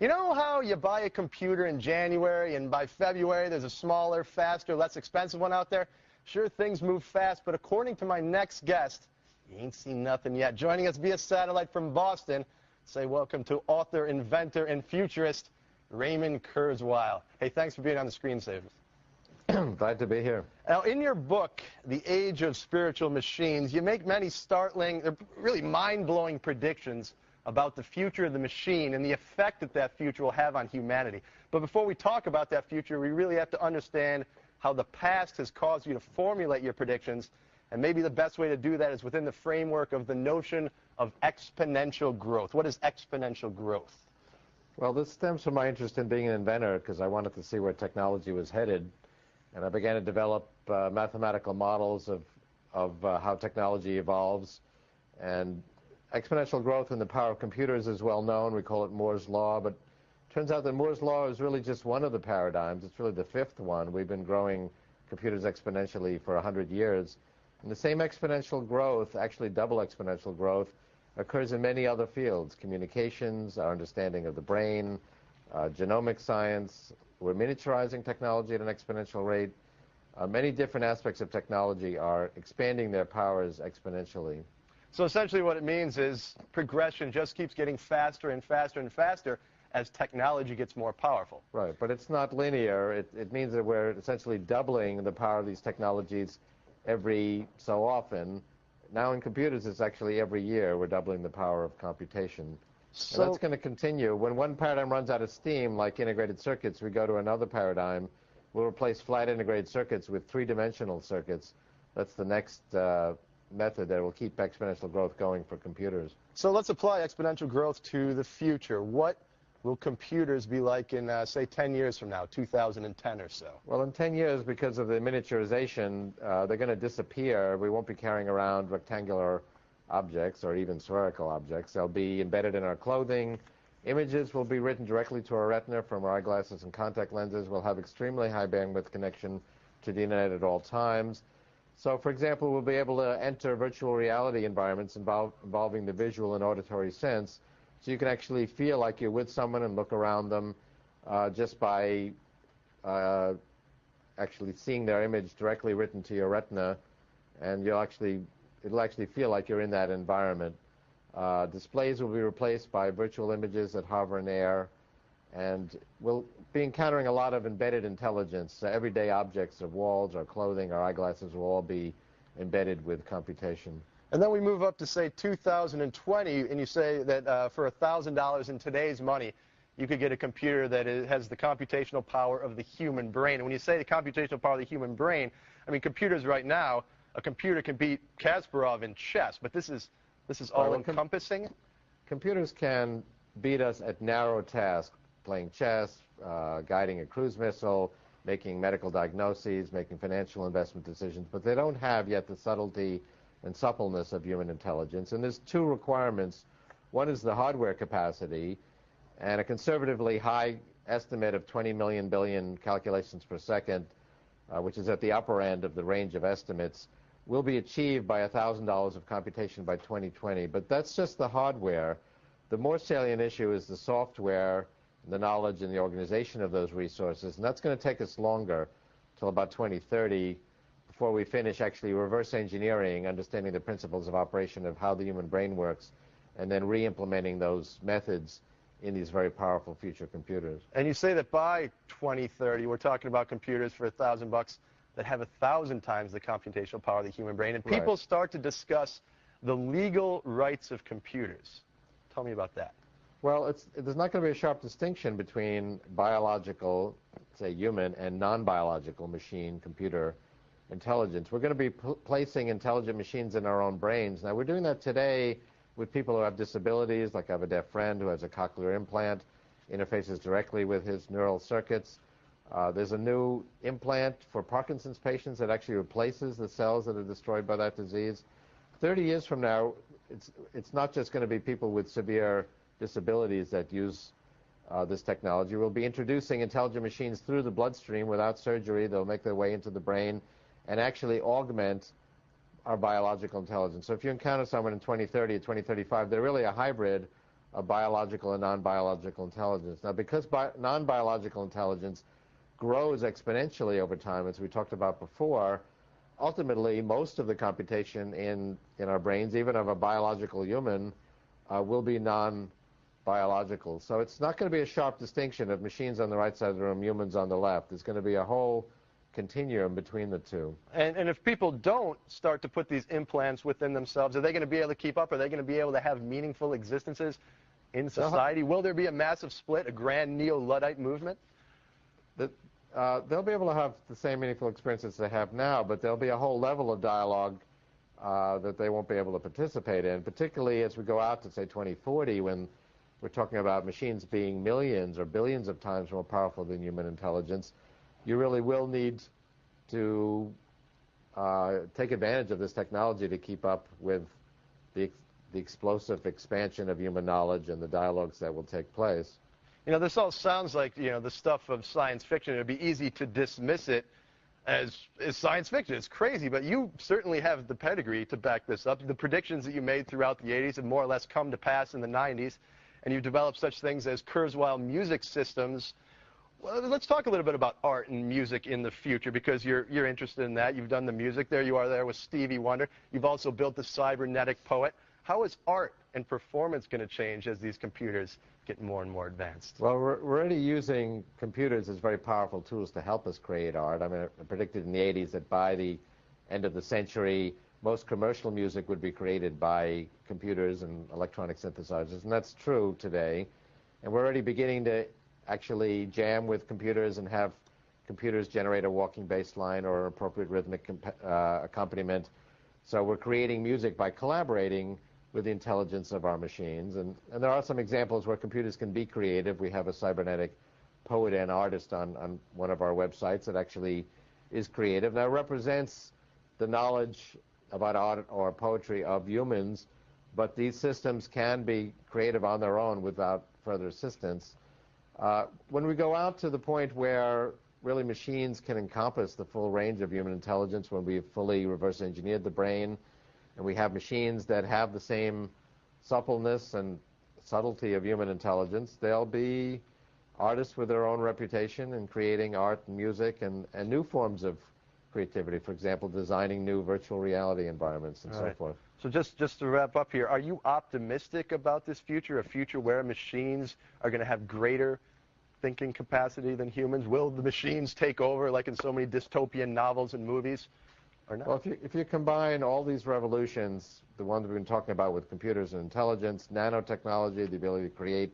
You know how you buy a computer in January and by February there's a smaller, faster, less expensive one out there? Sure, things move fast, but according to my next guest, you ain't seen nothing yet. Joining us via satellite from Boston, say welcome to author, inventor, and futurist, Raymond Kurzweil. Hey, thanks for being on the Screensavers. Glad to be here. Now, in your book, The Age of Spiritual Machines, you make many startling, really mind-blowing predictions about the future of the machine and the effect that that future will have on humanity. But before we talk about that future, we really have to understand how the past has caused you to formulate your predictions, and maybe the best way to do that is within the framework of the notion of exponential growth. What is exponential growth? Well, this stems from my interest in being an inventor because I wanted to see where technology was headed, and I began to develop mathematical models of how technology evolves. And exponential growth in the power of computers is well known. We call it Moore's Law, but it turns out that Moore's Law is really just one of the paradigms. It's really the fifth one. We've been growing computers exponentially for 100 years. And the same exponential growth, actually double exponential growth, occurs in many other fields: communications, our understanding of the brain, genomic science. We're miniaturizing technology at an exponential rate. Many different aspects of technology are expanding their powers exponentially. So essentially what it means is progression just keeps getting faster and faster and faster as technology gets more powerful. Right, but it's not linear. It means that we're essentially doubling the power of these technologies every so often. Now in computers, it's actually every year we're doubling the power of computation. So and that's going to continue. When one paradigm runs out of steam, like integrated circuits, we go to another paradigm. We'll replace flat integrated circuits with three-dimensional circuits. That's the next method that will keep exponential growth going for computers. So let's apply exponential growth to the future. What will computers be like in, say, 10 years from now, 2010 or so? Well, in 10 years, because of the miniaturization, they're going to disappear. We won't be carrying around rectangular objects or even spherical objects. They'll be embedded in our clothing. Images will be written directly to our retina from our eyeglasses and contact lenses. We'll have extremely high bandwidth connection to the internet at all times. So, for example, we'll be able to enter virtual reality environments involving the visual and auditory sense, so you can actually feel like you're with someone and look around them just by actually seeing their image directly written to your retina, and it'll actually feel like you're in that environment. Displays will be replaced by virtual images that hover in air, and we'll be encountering a lot of embedded intelligence. So everyday objects, our walls, our clothing, our eyeglasses will all be embedded with computation. And then we move up to, say, 2020, and you say that for $1,000 in today's money, you could get a computer that has the computational power of the human brain. And when you say the computational power of the human brain, I mean, computers right now, a computer can beat Kasparov in chess, but this is all-encompassing? Computers can beat us at narrow tasks, playing chess, guiding a cruise missile, making medical diagnoses, making financial investment decisions, but they don't have yet the subtlety and suppleness of human intelligence. And there's two requirements. One is the hardware capacity, and a conservatively high estimate of 20 million billion calculations per second, which is at the upper end of the range of estimates, will be achieved by $1,000 of computation by 2020. But that's just the hardware. The more salient issue is the software, the knowledge, and the organization of those resources, and that's going to take us longer, till about 2030, before we finish actually reverse engineering, understanding the principles of operation of how the human brain works, and then re-implementing those methods in these very powerful future computers. And you say that by 2030, we're talking about computers for $1,000 that have 1,000 times the computational power of the human brain, and people start to discuss the legal rights of computers. Tell me about that. Well, there's not going to be a sharp distinction between biological, say human, and non-biological machine computer intelligence. We're going to be placing intelligent machines in our own brains. Now, we're doing that today with people who have disabilities, like I have a deaf friend who has a cochlear implant, interfaces directly with his neural circuits. There's a new implant for Parkinson's patients that actually replaces the cells that are destroyed by that disease. 30 years from now, it's not just going to be people with severe disabilities that use this technology. We'll be introducing intelligent machines through the bloodstream without surgery. They'll make their way into the brain and actually augment our biological intelligence. So if you encounter someone in 2030 or 2035, they're really a hybrid of biological and non-biological intelligence. Now, because non-biological intelligence grows exponentially over time, as we talked about before, ultimately most of the computation in our brains, even of a biological human, will be non-biological. So it's not going to be a sharp distinction of machines on the right side of the room, humans on the left. There's going to be a whole continuum between the two. And if people don't start to put these implants within themselves, are they going to be able to keep up? Are they going to be able to have meaningful existences in society? Will there be a massive split, a grand neo-Luddite movement? They'll be able to have the same meaningful experiences they have now, but there'll be a whole level of dialogue that they won't be able to participate in, particularly as we go out to, say, 2040, when we're talking about machines being millions or billions of times more powerful than human intelligence. You really will need to take advantage of this technology to keep up with the explosive expansion of human knowledge and the dialogues that will take place. You know, this all sounds like, the stuff of science fiction. It would be easy to dismiss it as science fiction. It's crazy, but you certainly have the pedigree to back this up. The predictions that you made throughout the 80s have more or less come to pass in the 90s, and you've developed such things as Kurzweil music systems. Well, let's talk a little bit about art and music in the future, because you're interested in that. You've done the music. There you are there with Stevie Wonder. You've also built the cybernetic poet. How is art and performance going to change as these computers get more and more advanced? Well, we're already using computers as very powerful tools to help us create art. I mean, I predicted in the 80s that by the end of the century, most commercial music would be created by computers and electronic synthesizers, and that's true today. And we're already beginning to actually jam with computers and have computers generate a walking bass line or appropriate rhythmic accompaniment. So we're creating music by collaborating with the intelligence of our machines. And there are some examples where computers can be creative. We have a cybernetic poet and artist on one of our websites that actually is creative. Now, it represents the knowledge about art or poetry of humans, but these systems can be creative on their own without further assistance. When we go out to the point where really machines can encompass the full range of human intelligence, when we've fully reverse engineered the brain, and we have machines that have the same suppleness and subtlety of human intelligence, they'll be artists with their own reputation in creating art and music and new forms of creativity. For example, designing new virtual reality environments and so forth. So just to wrap up here, are you optimistic about this future, a future where machines are going to have greater thinking capacity than humans? Will the machines take over like in so many dystopian novels and movies? Or not? Well, if you combine all these revolutions, the ones we've been talking about with computers and intelligence, nanotechnology, the ability to create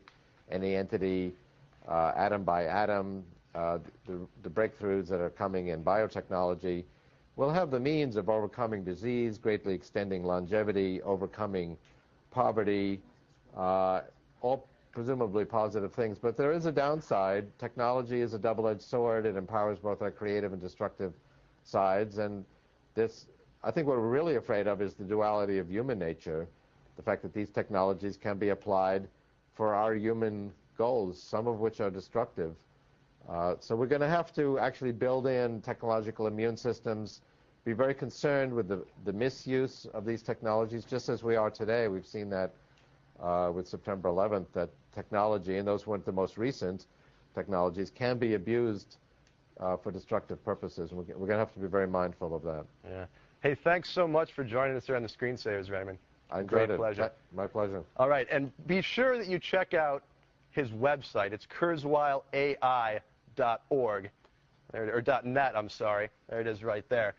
any entity atom by atom, the breakthroughs that are coming in biotechnology, we'll have the means of overcoming disease, greatly extending longevity, overcoming poverty, all presumably positive things. But there is a downside. Technology is a double-edged sword. It empowers both our creative and destructive sides. And I think what we're really afraid of is the duality of human nature, the fact that these technologies can be applied for our human goals, some of which are destructive. So we're going to have to actually build in technological immune systems, be very concerned with the misuse of these technologies, just as we are today. We've seen that with September 11th, that technology, and those weren't the most recent technologies, can be abused for destructive purposes. And we're going to have to be very mindful of that. Yeah. Hey, thanks so much for joining us here on the Screensavers, Raymond. I enjoyed it. Pleasure. My pleasure. All right, and be sure that you check out his website. It's kurzweilai.org, or .net, I'm sorry. There it is right there.